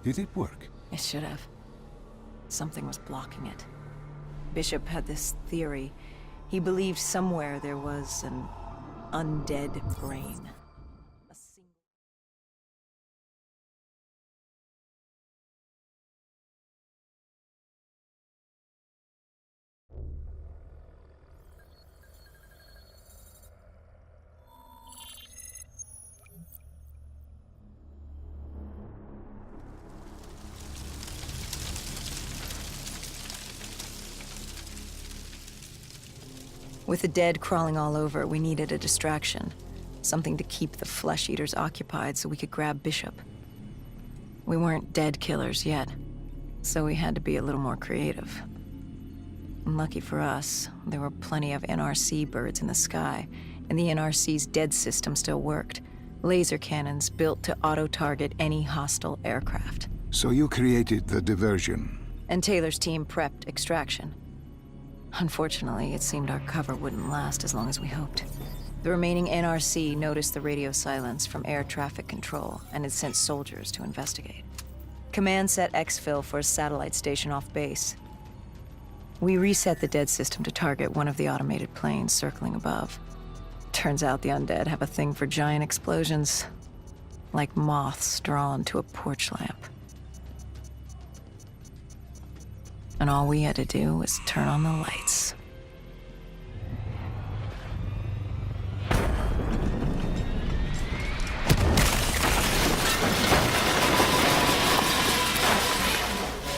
Did it work? It should have. Something was blocking it. Bishop had this theory. He believed somewhere there was an undead brain. With the dead crawling all over, we needed a distraction. Something to keep the flesh eaters occupied so we could grab Bishop. We weren't dead killers yet, so we had to be a little more creative. And lucky for us, there were plenty of NRC birds in the sky, and the NRC's dead system still worked. Laser cannons built to auto-target any hostile aircraft. So you created the diversion. And Taylor's team prepped extraction. Unfortunately, it seemed our cover wouldn't last as long as we hoped. The remaining NRC noticed the radio silence from air traffic control and had sent soldiers to investigate. Command set exfil for a satellite station off base. We reset the dead system to target one of the automated planes circling above. Turns out the undead have a thing for giant explosions, like moths drawn to a porch lamp. And all we had to do was turn on the lights.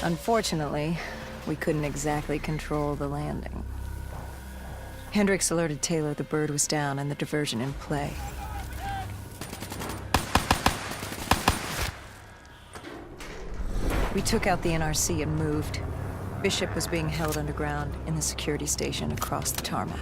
Unfortunately, we couldn't exactly control the landing. Hendricks alerted Taylor the bird was down and the diversion in play. We took out the NRC and moved. Bishop was being held underground in the security station across the tarmac.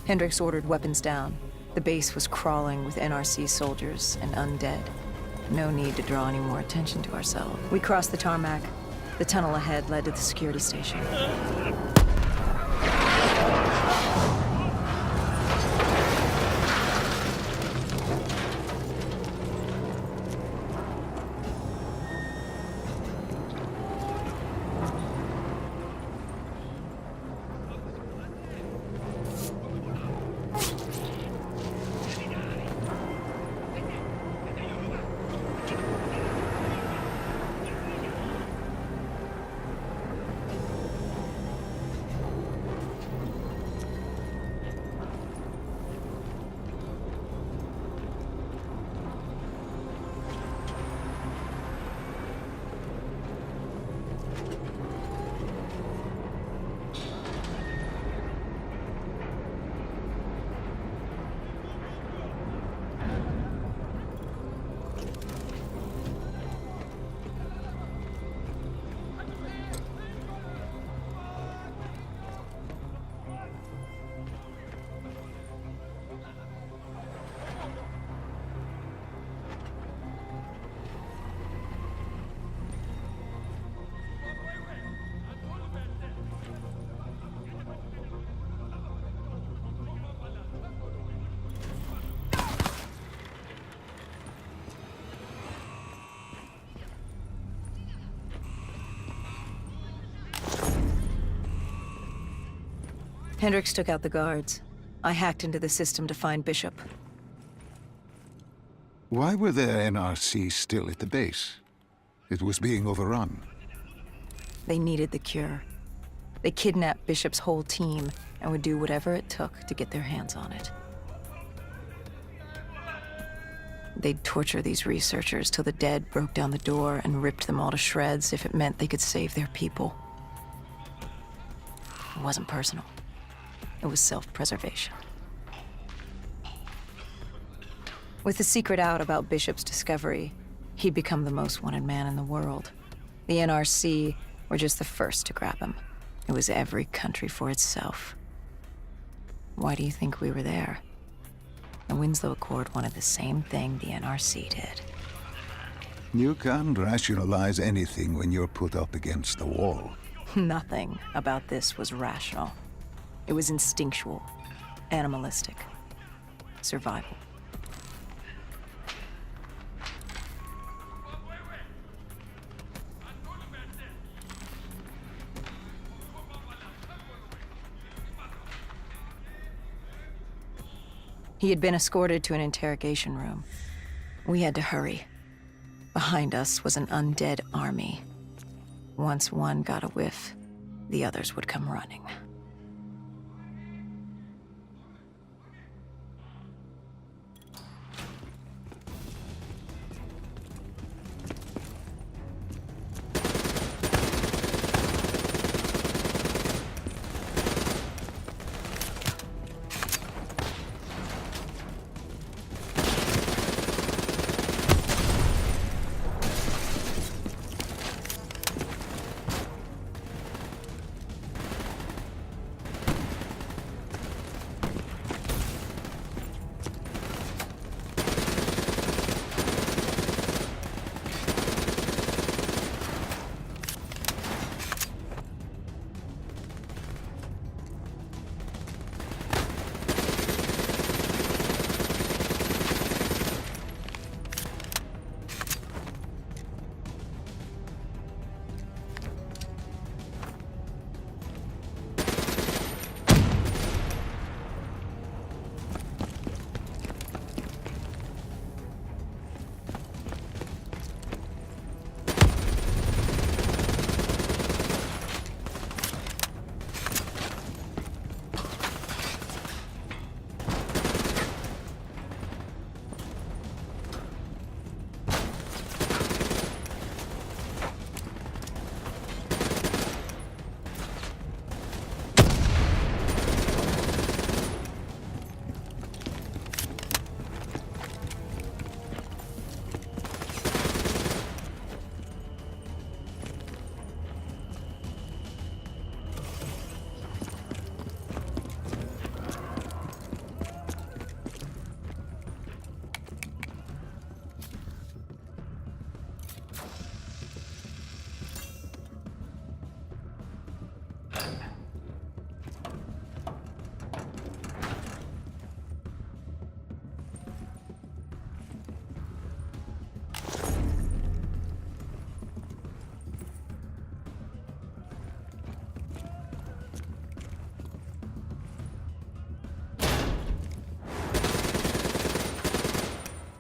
Hendricks ordered weapons down. The base was crawling with NRC soldiers and undead. No need to draw any more attention to ourselves. We crossed the tarmac. The tunnel ahead led to the security station. Hendricks took out the guards. I hacked into the system to find Bishop. Why were the NRC still at the base? It was being overrun. They needed the cure. They kidnapped Bishop's whole team and would do whatever it took to get their hands on it. They'd torture these researchers till the dead broke down the door and ripped them all to shreds if it meant they could save their people. It wasn't personal. It was self-preservation. With the secret out about Bishop's discovery, he'd become the most wanted man in the world. The NRC were just the first to grab him. It was every country for itself. Why do you think we were there? The Winslow Accord wanted the same thing the NRC did. You can't rationalize anything when you're put up against the wall. Nothing about this was rational. It was instinctual, animalistic, survival. He had been escorted to an interrogation room. We had to hurry. Behind us was an undead army. Once one got a whiff, the others would come running.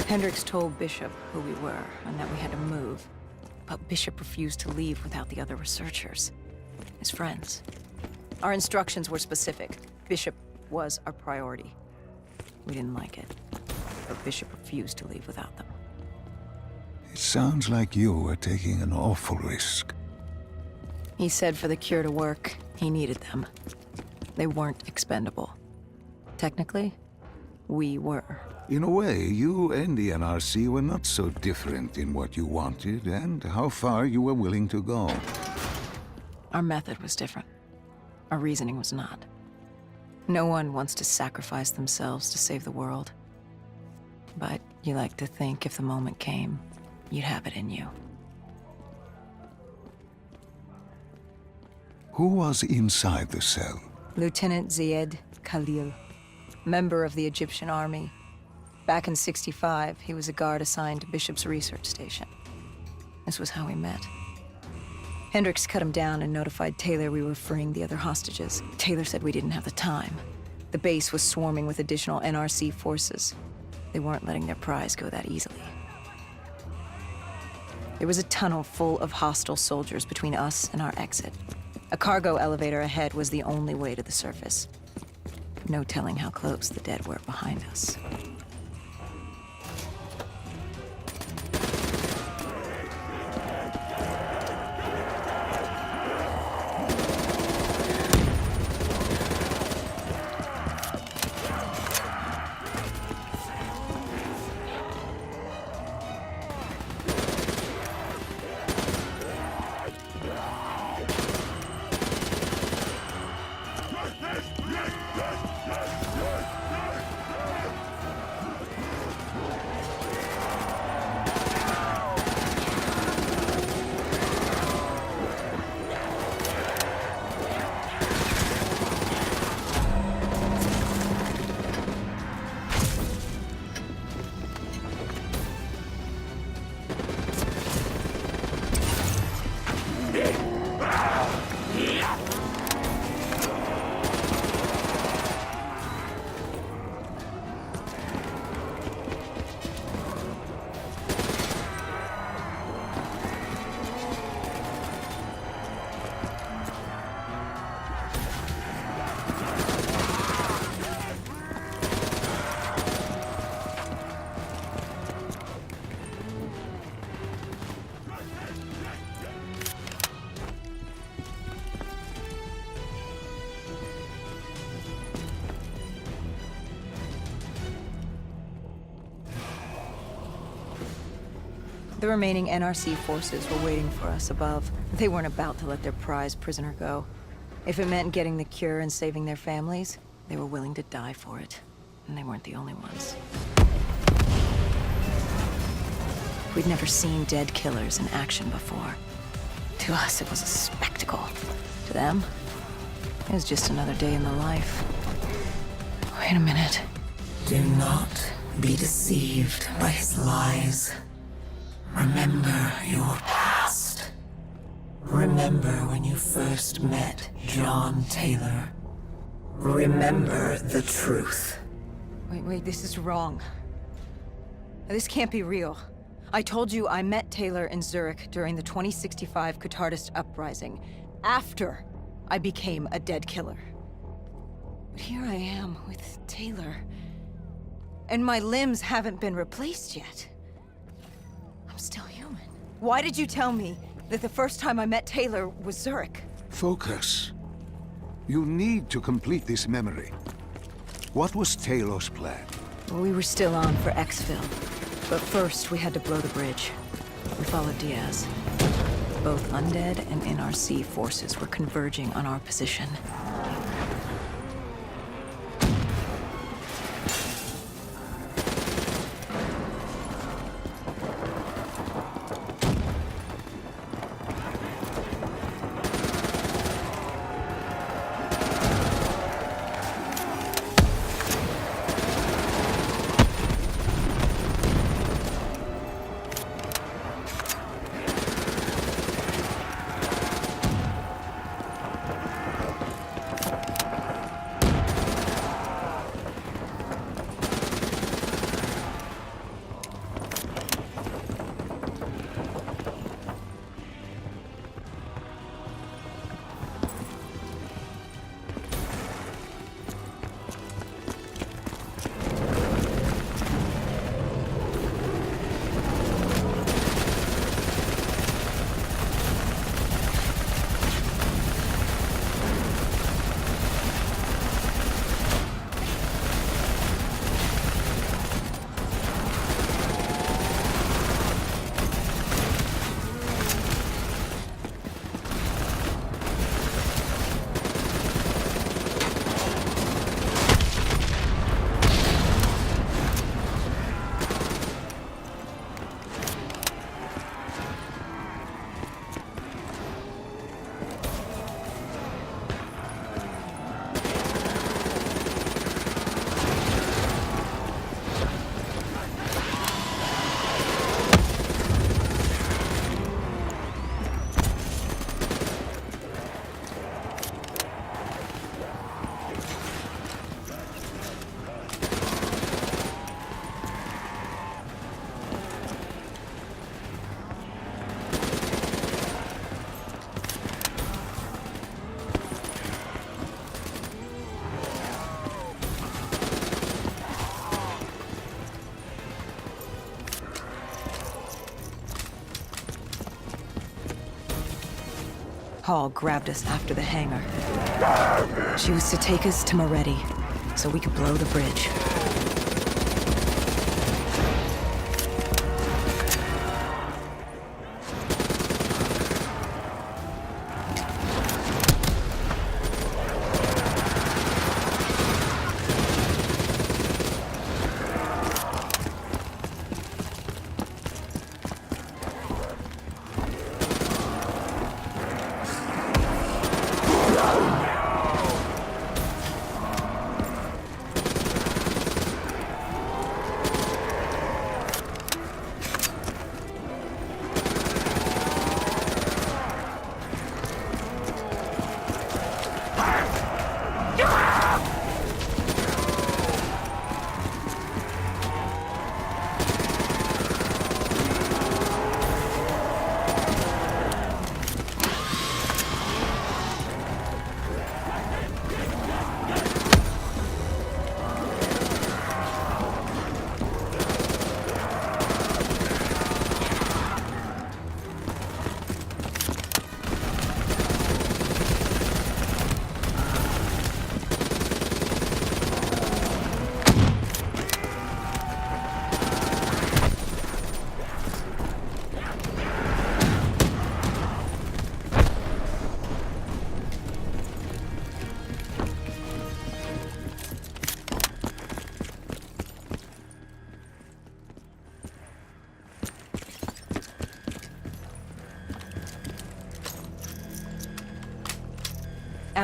Hendricks told Bishop who we were and that we had to move, but Bishop refused to leave without the other researchers, his friends. Our instructions were specific. Bishop was our priority. We didn't like it, but Bishop refused to leave without them. It sounds like you were taking an awful risk. He said for the cure to work, he needed them. They weren't expendable. Technically, we were. In a way, you and the NRC were not so different in what you wanted and how far you were willing to go. Our method was different. Our reasoning was not. No one wants to sacrifice themselves to save the world. But you like to think if the moment came, you'd have it in you. Who was inside the cell? Lieutenant Zied Khalil, member of the Egyptian army. Back in '65, he was a guard assigned to Bishop's research station. This was how we met. Hendricks cut him down and notified Taylor we were freeing the other hostages. Taylor said we didn't have the time. The base was swarming with additional NRC forces. They weren't letting their prize go that easily. There was a tunnel full of hostile soldiers between us and our exit. A cargo elevator ahead was the only way to the surface. No telling how close the dead were behind us. The remaining NRC forces were waiting for us above. They weren't about to let their prize prisoner go. If it meant getting the cure and saving their families, they were willing to die for it. And they weren't the only ones. We'd never seen dead killers in action before. To us, it was a spectacle. To them, it was just another day in the life. Wait a minute. Do not be deceived by his lies. Remember your past. Remember when you first met John Taylor. Remember the truth. Wait, this is wrong. This can't be real. I told you I met Taylor in Zurich during the 2065 Catardist Uprising, after I became a dead killer. But here I am with Taylor, and my limbs haven't been replaced yet. I'm still human. Why did you tell me that the first time I met Taylor was Zurich? Focus. You need to complete this memory. What was Taylor's plan? We were still on for exfil, but first we had to blow the bridge. We followed Diaz. Both undead and NRC forces were converging on our position. Hall grabbed us after the hangar. She was to take us to Moretti, so we could blow the bridge.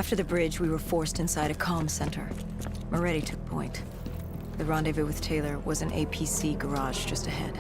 After the bridge, we were forced inside a comm center. Moretti took point. The rendezvous with Taylor was an APC garage just ahead.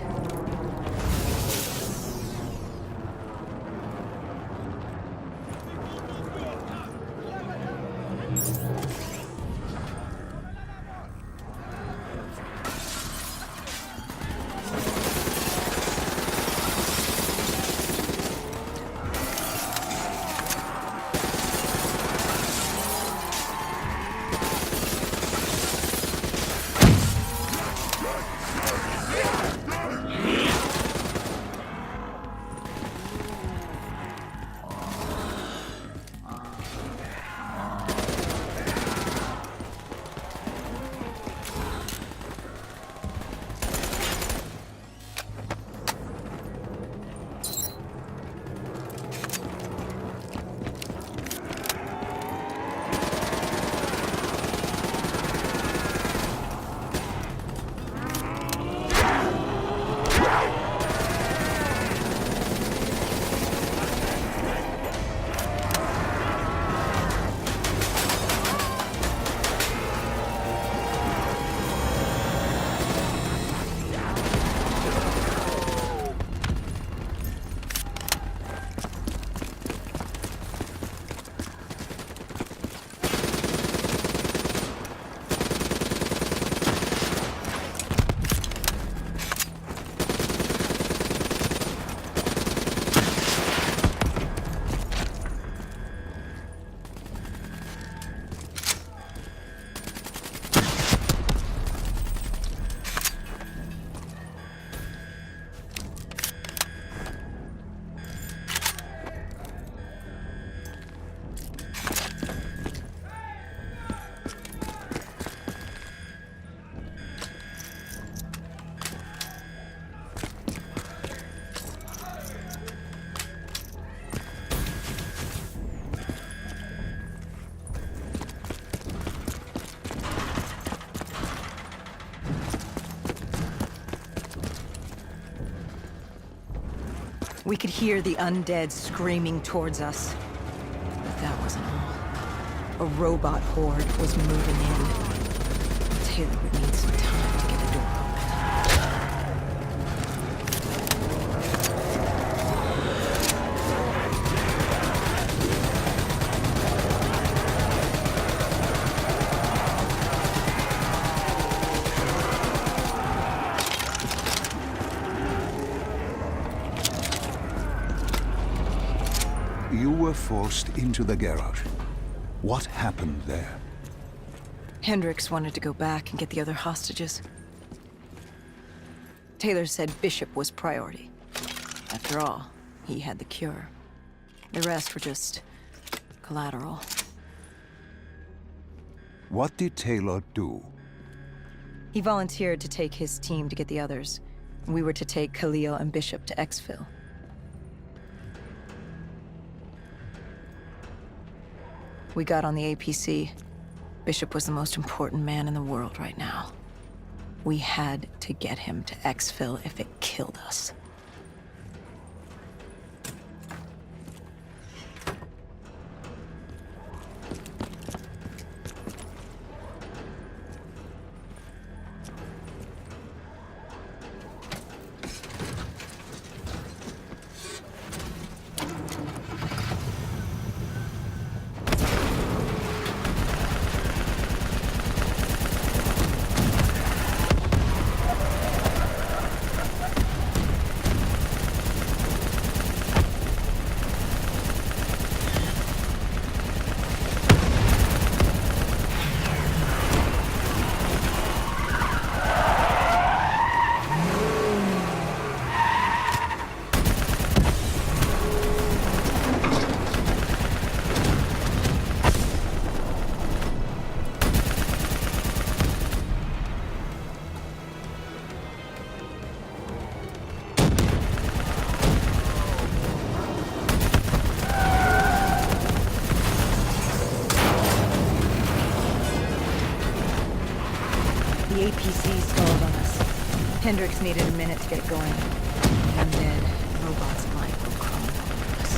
We could hear the undead screaming towards us. But that wasn't all. A robot horde was moving in. Taylor would need some time to get the door open. You were forced into the garage. What happened there? Hendricks wanted to go back and get the other hostages. Taylor said Bishop was priority. After all, he had the cure. The rest were just collateral. What did Taylor do? He volunteered to take his team to get the others. We were to take Khalil and Bishop to Exfil. We got on the APC. Bishop was the most important man in the world right now. We had to get him to Exfil if it killed us. The APC stalled on us. Hendricks needed a minute to get it going. The undead robots might go crawling over us.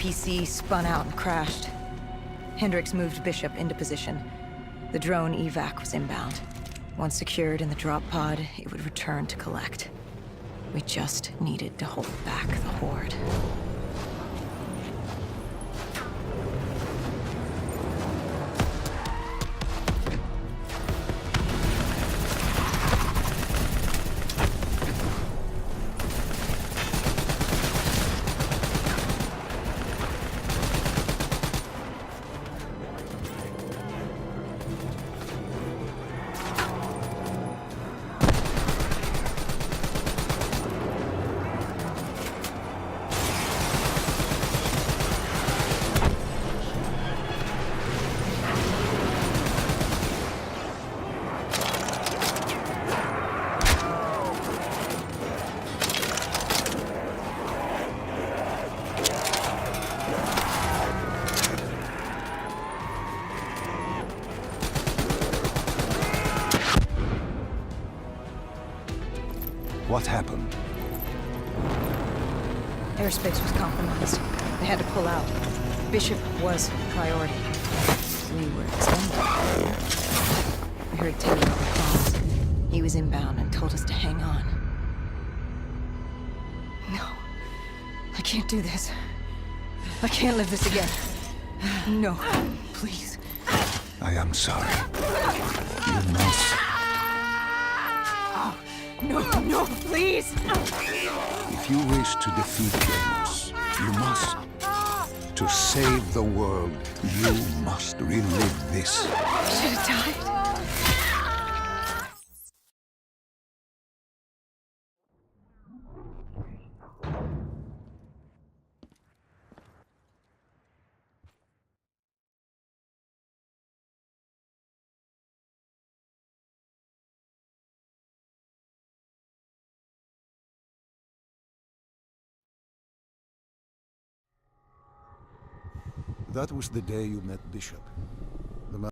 APC spun out and crashed. Hendricks moved Bishop into position. The drone evac was inbound. Once secured in the drop pod, it would return to collect. We just needed to hold back the Horde. What happened? Airspace was compromised. They had to pull out. Bishop was priority. We were expendable. We heard Teddy over calls. He was inbound and told us to hang on. No. I can't do this. I can't live this again. No. Please. I am sorry. You must. No, please! If you wish to defeat Deimos, you must. To save the world, you must relive this. I should have died. That was the day you met Bishop.